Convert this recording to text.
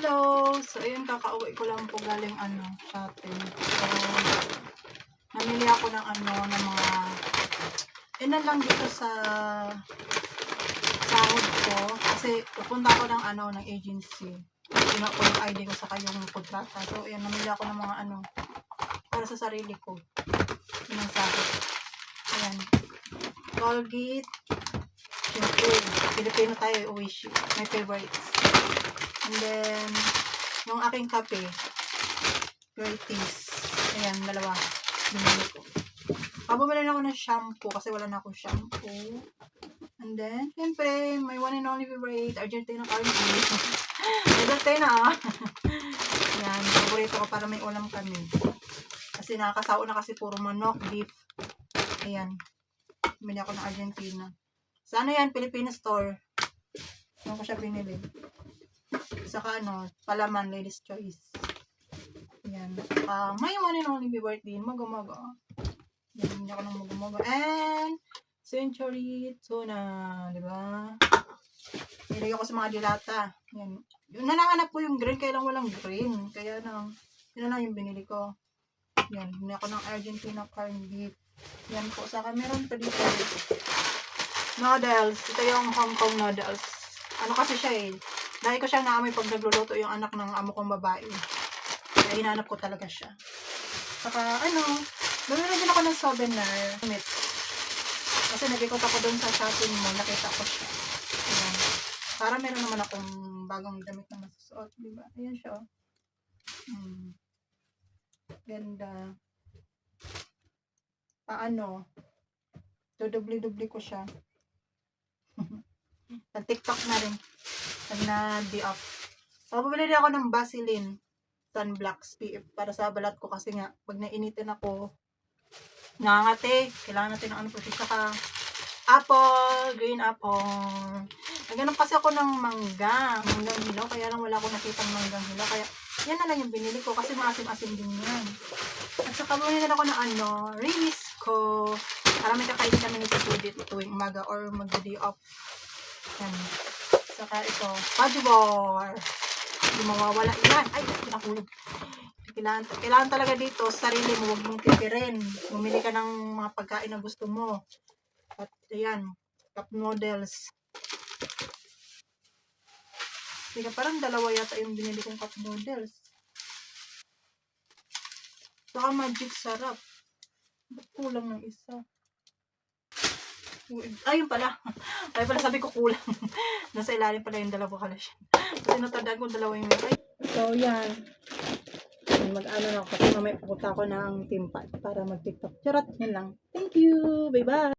Hello! So, ayun, kakauwi ko lang po galing, shopping. So, namili ako ng, ng mga, lang dito sa sahod ko. Kasi, pupunta ako ng agency. Kinuha ko yung ID ko saka yung kontrata. So, ayun, namili ako ng mga, para sa sarili ko. Yun ang sahod. Ayan. Colgate. Shampoo. Filipino tayo, Oishi. My favorites. And then, yung aking kape, Great Taste. Ayan, dalawa. Binili ko. Bumili na ako ng shampoo kasi wala na akong shampoo. And then, syempre, my one and only favorite, Argentina Carnival. Argentina, Ayan, favorito ko para may ulam kami. Kasi nakakasao na kasi puro manok, beef. Ayan. Bumili ako ng Argentina. Sana yan, Filipino store. Ano ko siya binili. Saka palaman, ladies choice. Ayan. May one and only favorite din, mago-mago. Yan, hindi ako ng mago-mago. And, Century Tuna, di ba? Nilagay ko sa mga dilata. Yan. Yung nanahanap ko yung green, kaya lang walang green. Kaya yun lang yung binili ko. Yan, binili ako ng Argentina corned beef. Yan po. Saka meron pa dito. Noodles. Ito yung Hong Kong noodles. Ano kasi siya eh. Dahil ko siyang naamoy pag nagluluto yung anak ng amo kong babae. Kaya hinanap ko talaga siya. Saka bumili din ako ng souvenir. Kasi nag-ikot ako doon sa shopping mall. Nakita ko siya. Ayan. Para meron naman akong bagong damit na masusuot. Diba? Ayan siya. Ganda. Dudubli-dubli ko siya. Nag-TikTok na rin. Nag-di-off. So, bumili din ako ng Vaseline Sunblock SPF para sa balat ko kasi nga, pag nainitin ako, nangangati. Kailangan natin ng saka apple, green apple. Naghanap kasi ako ng manggang hilaw, kaya lang wala akong nakitang manggang hilaw. Kaya, yan na lang yung binili ko kasi maasim-asim din yan. At saka bumili din ako ng Rinisco. Para may kakainin kami nito tuwing umaga or mag-day off. Yan. Saka ito, Padwar. Hindi mawawala yan. Ay, pinahulog. Kailangan talaga dito, sarili mo, huwag mong tipirin. Bumili ka ng mga pagkain na gusto mo. At ayan, cup noodles. Parang dalawa yata yung binili kong cup noodles. Saka magic sarap. Ba't kulang ng isa? Ayun pala. Ay pala sabi ko kulang. Nasa ilalim pala yung dalawa kalasyan. Kasi natandaan ko dalawa yung may. So yan. Mag-ano na ako kasi mamaya pupunta ako ng Team Pad para mag-TikTok. Charot, yan lang. Thank you. Bye bye.